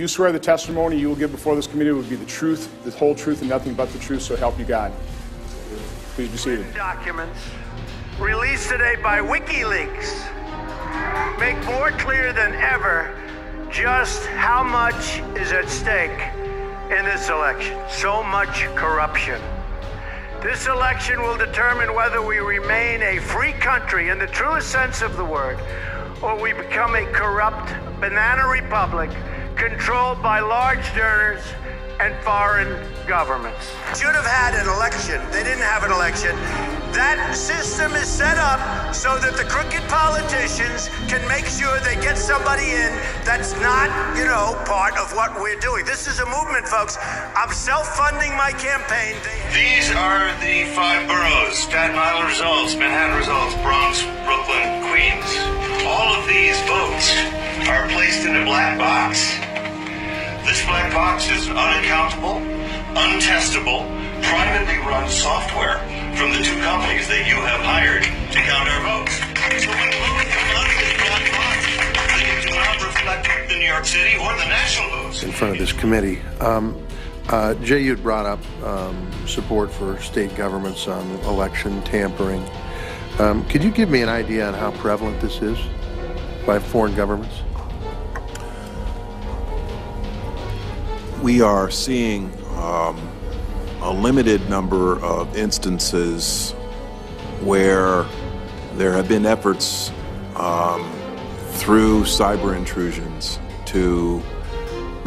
you swear the testimony you will give before this committee will be the truth, the whole truth, and nothing but the truth, so help you God? Please be seated. Documents released today by WikiLeaks make more clear than ever just how much is at stake in this election. So much corruption. This election will determine whether we remain a free country in the truest sense of the word, or we become a corrupt banana republic controlled by large donors and foreign governments. Should have had an election. They didn't have an election. That system is set up so that the crooked politicians can make sure they get somebody in that's not, part of what we're doing. This is a movement, folks. I'm self-funding my campaign. These are the 5 boroughs: Staten Island results, Manhattan results, Bronx, Brooklyn, Queens. All of these votes are placed in a black box. This black box is unaccountable, untestable, privately run software from the 2 companies that you have hired to count our votes. So when votes come out of this black box, they do not reflect the New York City or the national votes. In front of this committee, Jay, you had brought up support for state governments on election tampering. Could you give me an idea on how prevalent this is by foreign governments? We are seeing a limited number of instances where there have been efforts through cyber intrusions to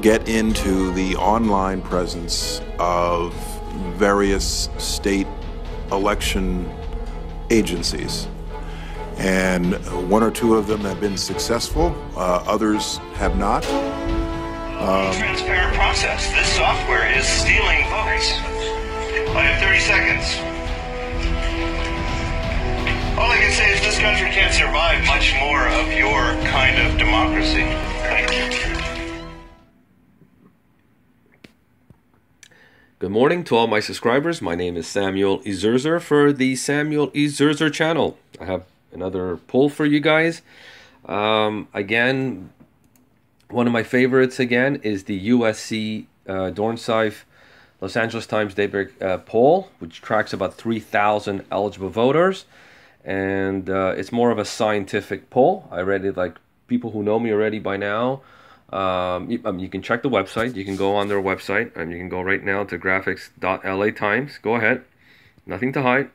get into the online presence of various state election agencies. And 1 or 2 of them have been successful, others have not. Transparent process. This software is stealing votes. I have 30 seconds. All I can say is this country can't survive much more of your kind of democracy. Thank you. Good morning to all my subscribers. My name is Samuel Ezerzer for the Samuel Ezerzer channel. I have another poll for you guys. Again, one of my favorites again is the USC Dornsife Los Angeles Times Daybreak poll, which tracks about 3,000 eligible voters, and it's more of a scientific poll. I read it, like people who know me already by now. You can check the website. You can go on their website, and you can go right now to graphics.la Times. Go ahead, nothing to hide,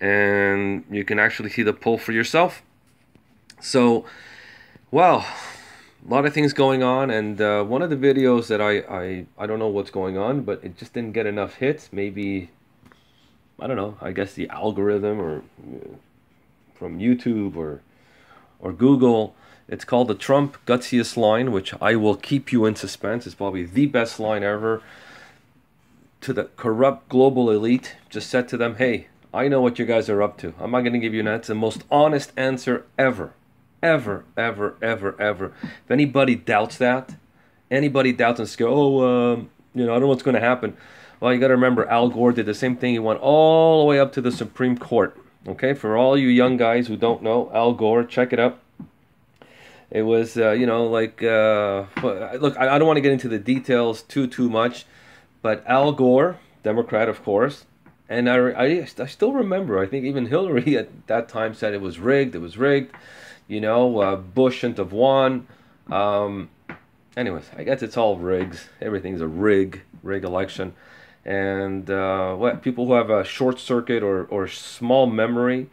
and you can actually see the poll for yourself. So, wow. A lot of things going on, and one of the videos that I don't know what's going on, but it just didn't get enough hits. Maybe, I don't know, I guess the algorithm or from YouTube or Google. It's called the Trump Gutsiest Line, which I will keep you in suspense. It's probably the best line ever. To the corrupt global elite, just said to them, hey, I know what you guys are up to. I'm not going to give you an answer. The most honest answer ever. Ever. If anybody doubts that, anybody doubts and says, oh, I don't know what's going to happen. Well, you got to remember, Al Gore did the same thing. He went all the way up to the Supreme Court. Okay, for all you young guys who don't know, Al Gore, check it up. It was, look, I don't want to get into the details too much, but Al Gore, Democrat, of course, and I still remember, I think even Hillary at that time said it was rigged. Bush shouldn't have won. Anyways, I guess it's all rigs. Everything's a rig election. And people who have a short circuit or small memory,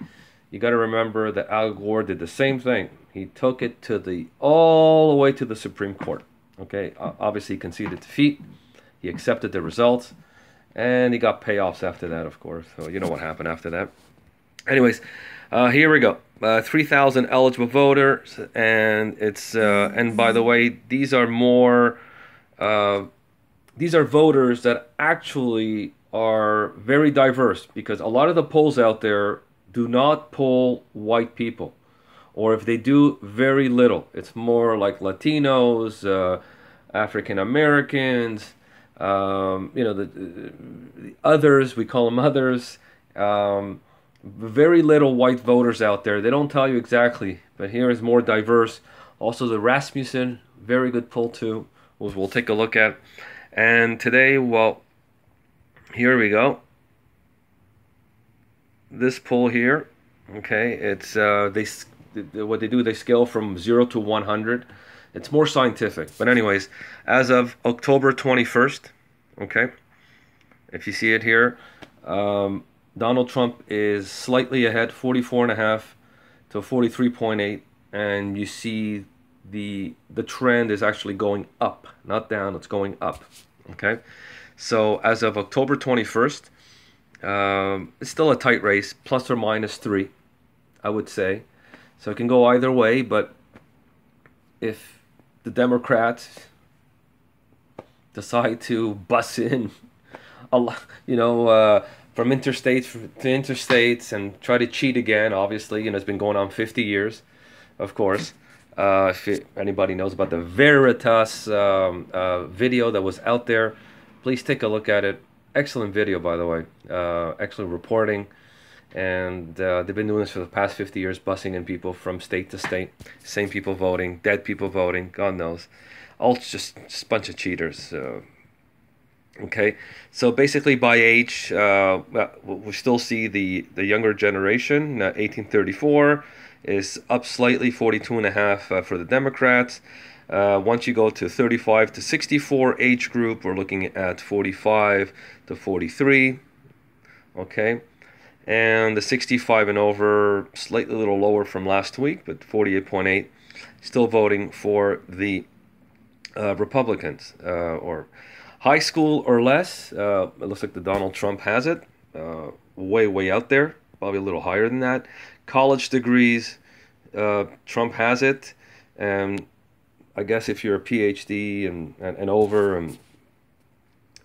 you got to remember that Al Gore did the same thing. He took it all the way to the Supreme Court. Okay, obviously he conceded defeat. He accepted the results, and he got payoffs after that, of course. So you know what happened after that. Anyways, here we go. 3,000 eligible voters, and it's and by the way, these are voters that actually are very diverse, because a lot of the polls out there do not poll white people, or if they do, very little. It's more like Latinos, African Americans, the others, we call them others. Very little white voters out there. They don't tell you exactly, but here is more diverse. Also the Rasmussen, very good poll too, we'll take a look at. And today, well, here we go. This poll here, okay, it's what they do, they scale from 0 to 100. It's more scientific. But anyways, as of October 21st, okay, if you see it here, Donald Trump is slightly ahead, 44.5 to 43.8, and you see the trend is actually going up, not down, it's going up, okay? So as of October 21st, it's still a tight race, plus or minus 3, I would say. So it can go either way, but if the Democrats decide to bus in a lot, you know, from interstates to interstates and try to cheat again, obviously, you know, it's been going on 50 years, of course. If anybody knows about the Veritas video that was out there, please take a look at it. Excellent video, by the way. Excellent reporting. And they've been doing this for the past 50 years, busing in people from state to state. Same people voting, dead people voting, God knows. All just a bunch of cheaters. Okay, so basically by age, we still see the younger generation, 1834, is up slightly, 42.5 for the Democrats. Once you go to 35 to 64 age group, we're looking at 45 to 43, okay? And the 65 and over, slightly a little lower from last week, but 48.8, still voting for the Republicans. Or high school or less, it looks like the Donald Trump has it, way out there, probably a little higher than that. College degrees, Trump has it, and I guess if you're a PhD and over, and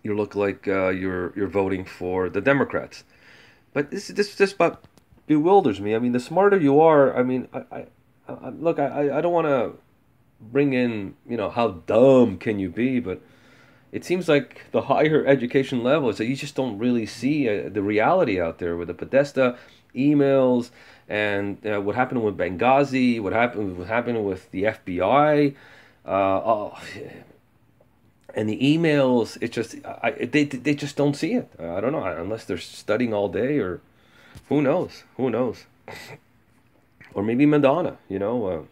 you look like you're voting for the Democrats. But this just about bewilders me. I mean, the smarter you are, I mean, I look, I don't want to bring in, you know, how dumb can you be, but it seems like the higher education level is that you just don't really see the reality out there with the Podesta emails and what happened with Benghazi, what happened with the FBI, and the emails. It just they just don't see it. I don't know, unless they're studying all day, or who knows, or maybe Madonna, you know.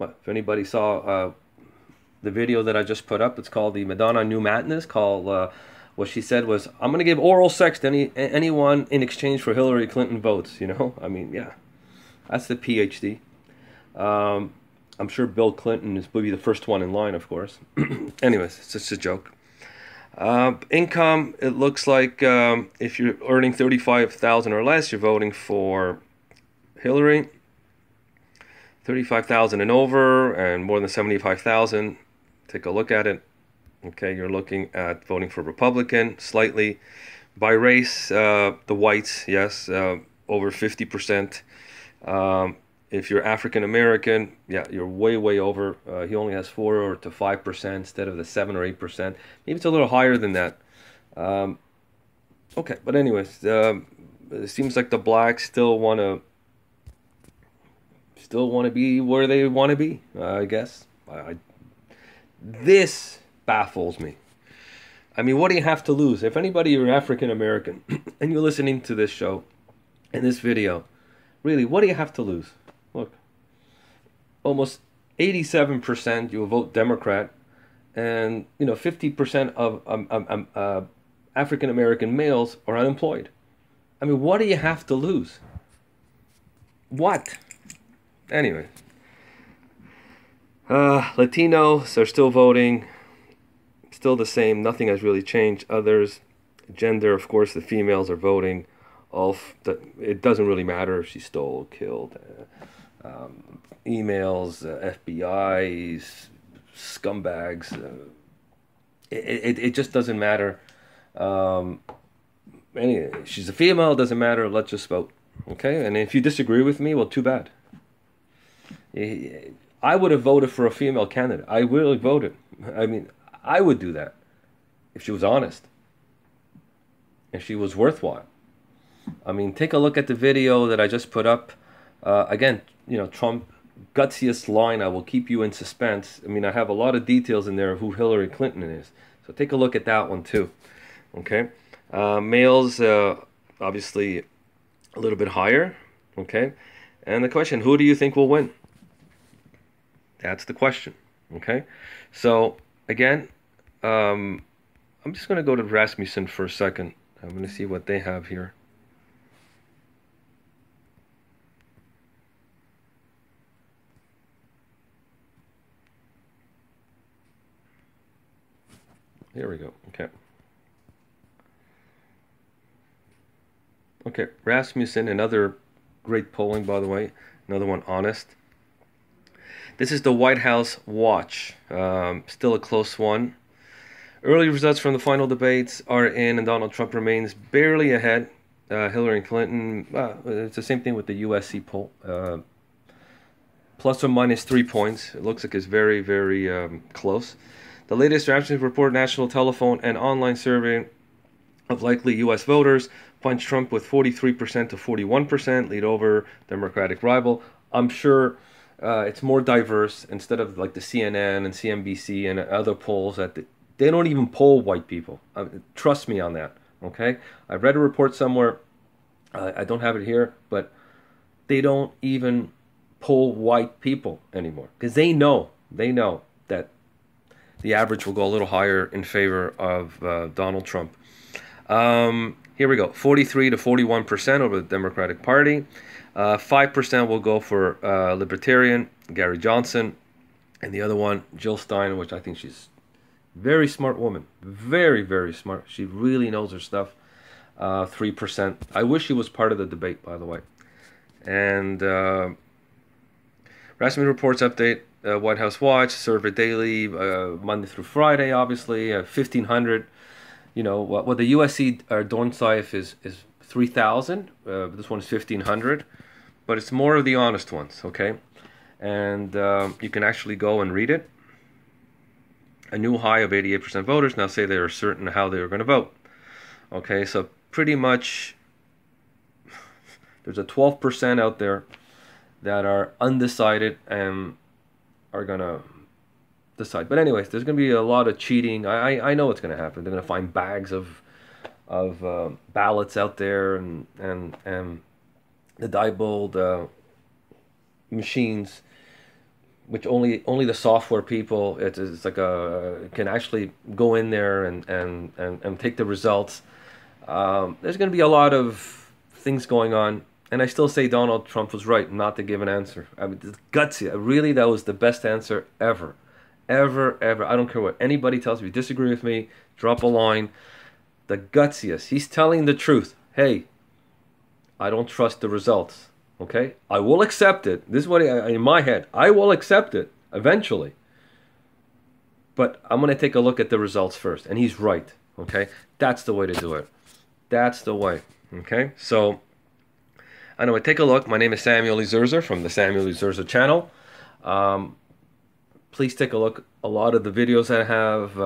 If anybody saw the video that I just put up, it's called the Madonna New Madness. Called what she said was, "I'm going to give oral sex to anyone in exchange for Hillary Clinton votes." You know, I mean, yeah, that's the PhD. I'm sure Bill Clinton will be the first one in line, of course. Anyways, it's just a joke. Income, it looks like if you're earning $35,000 or less, you're voting for Hillary. 35,000 and over, and more than 75,000. Take a look at it. Okay, you're looking at voting for Republican slightly. By race, the whites, yes, over 50%. If you're African American, yeah, you're way over. He only has 4 to 5% instead of the 7 or 8%. Maybe it's a little higher than that. Okay, but anyways, it seems like the blacks still want to be where they want to be. I guess. This baffles me. I mean, what do you have to lose? If anybody, you're African American and you're listening to this show and this video, really, what do you have to lose? Look, almost 87% you will vote Democrat, and 50% of African American males are unemployed. I mean, what do you have to lose? What? Anyway, Latinos are still voting, still the same. Nothing has really changed. Others, gender, of course, the females are voting. It doesn't really matter if she stole, killed. Emails, FBI, scumbags. It just doesn't matter. Anyway, she's a female, it doesn't matter. Let's just vote. Okay? And if you disagree with me, well, too bad. I would have voted for a female candidate. I really voted. I mean, I would do that if she was honest, if she was worthwhile. I mean, take a look at the video that I just put up. Again, Trump Gutsiest Line, I will keep you in suspense. I mean, I have a lot of details in there of who Hillary Clinton is. So take a look at that one too. Okay. Males, obviously a little bit higher. Okay. And the question, who do you think will win? That's the question. Okay. So again, I'm just going to go to Rasmussen for a second. I'm going to see what they have here. Here we go. Okay. Okay, Rasmussen, another great polling, by the way. Another one, honest. This is the White House watch. Still a close one. Early results from the final debates are in, and Donald Trump remains barely ahead. Hillary Clinton, it's the same thing with the USC poll. Plus or minus 3 points. It looks like it's very, very close. The latest Rasmussen report, national telephone and online survey of likely U.S. voters, punched Trump with 43% to 41%, lead over Democratic rival. I'm sure it's more diverse instead of like the CNN and CNBC and other polls that they don't even poll white people. Trust me on that. Okay, I read a report somewhere. I don't have it here, but they don't even poll white people anymore because they know that the average will go a little higher in favor of Donald Trump. Here we go, 43 to 41% over the Democratic Party. 5% will go for Libertarian, Gary Johnson, and the other one, Jill Stein, which I think she's a very smart woman. Very, very smart. She really knows her stuff. 3%. I wish she was part of the debate, by the way. And Rasmussen Reports update. White House Watch, survey daily, Monday through Friday, obviously, 1,500. You know, what the USC Dornsife is 3,000. This one is 1,500. But it's more of the honest ones, okay? And you can actually go and read it. A new high of 88% voters now say they are certain how they are going to vote. Okay, so pretty much there's a 12% out there that are undecided and are going to decide. But anyways, there's going to be a lot of cheating. I know what's going to happen. They're going to find bags of ballots out there and the Diebold machines, which only the software people it's like can actually go in there and take the results. There's going to be a lot of things going on. And I still say Donald Trump was right not to give an answer. I mean, it's gutsy. Really, that was the best answer ever. Ever. I don't care what anybody tells me. Disagree with me, drop a line. The gutsiest. He's telling the truth. Hey, I don't trust the results. Okay? I will accept it. This is what in my head. I will accept it eventually. But I'm going to take a look at the results first. And he's right. Okay? That's the way to do it. That's the way. Okay? So anyway, take a look. My name is Samuel Ezerzer from the Samuel Ezerzer channel. Please take a look. A lot of the videos I have,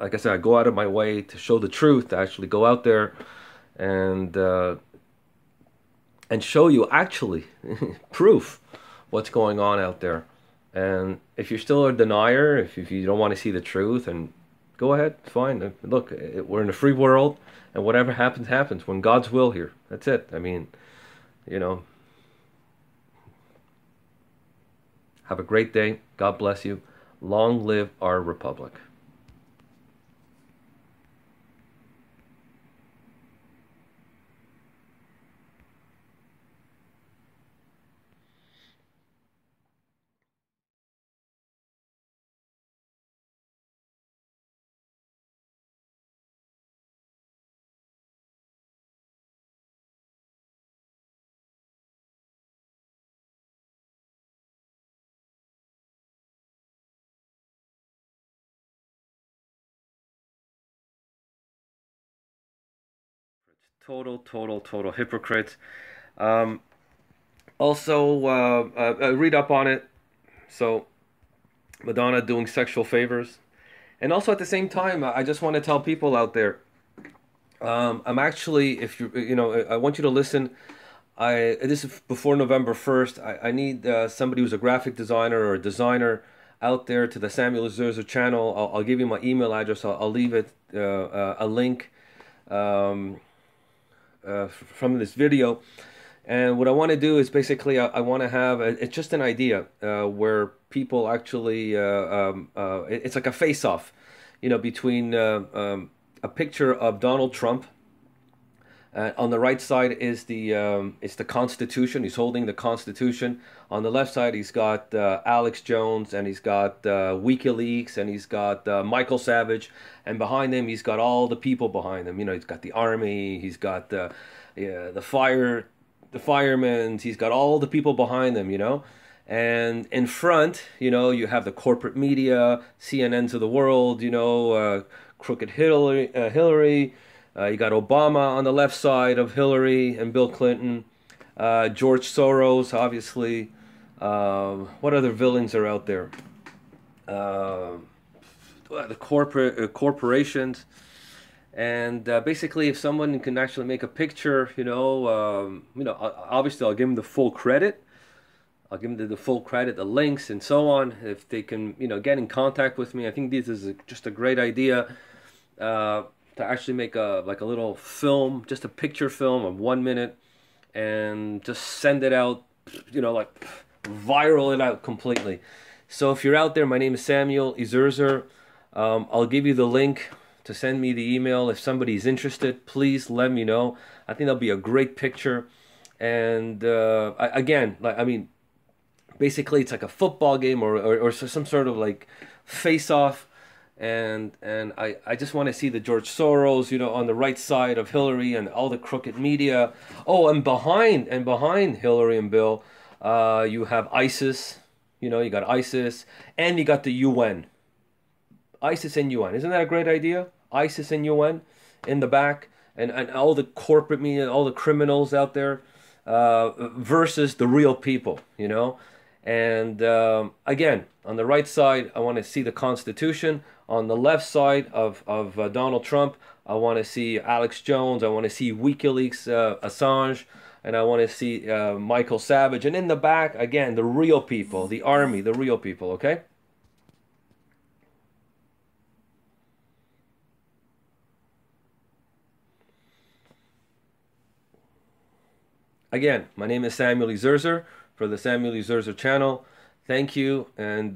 like I said, I go out of my way to show the truth, to actually go out there and show you actually proof what's going on out there. And if you're still a denier, if you don't want to see the truth, and go ahead, fine. Look, we're in a free world, and whatever happens, happens. When God's will here, that's it. I mean, you know, have a great day. God bless you. Long live our republic. Total hypocrites. Also, read up on it. So, Madonna doing sexual favors. And also at the same time, I just want to tell people out there, I'm actually, if you know, I want you to listen. this is before November 1st. I need somebody who's a graphic designer or a designer out there to the Samuel Ezerzer channel. I'll give you my email address. I'll leave it a link from this video. And what I want to do is basically I want to have it's just an idea where people actually it's like a face-off, you know, between a picture of Donald Trump. On the right side is it's the Constitution. He's holding the Constitution. On the left side, he's got Alex Jones, and he's got WikiLeaks, and he's got Michael Savage, and behind him, he's got all the people behind him. You know, he's got the army, he's got the firemen, he's got all the people behind them. You know, and in front, you know, you have the corporate media, CNNs of the world. You know, crooked Hillary. You got Obama on the left side of Hillary and Bill Clinton. George Soros, obviously. What other villains are out there? The corporations. And basically, if someone can actually make a picture, you know, obviously I'll give them the full credit. I'll give them the full credit, the links, and so on. If they can, you know, get in contact with me, I think this is just a great idea. To actually make a little film, just a picture film of 1 minute, and just send it out, you know, like viral it out completely. So if you're out there, my name is Samuel Ezerzer. I'll give you the link to send me the email. If somebody's interested, please let me know. I think that'll be a great picture. And again, like, I mean, basically it's like a football game or some sort of like face-off. And I just want to see the George Soros, you know, on the right side of Hillary and all the crooked media. Oh, and behind Hillary and Bill, you have ISIS. You know, you got ISIS, and you got the UN. ISIS and UN. Isn't that a great idea? ISIS and UN in the back, and all the corporate media, all the criminals out there, versus the real people. You know. And again, on the right side, I want to see the Constitution. On the left side of Donald Trump, I want to see Alex Jones. I want to see WikiLeaks, Assange, and I want to see Michael Savage. And in the back, again, the real people, the army, the real people, okay? Again, my name is Samuel Ezerzer for the Samuel Ezerzer channel. Thank you, and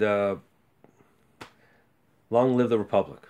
long live the Republic.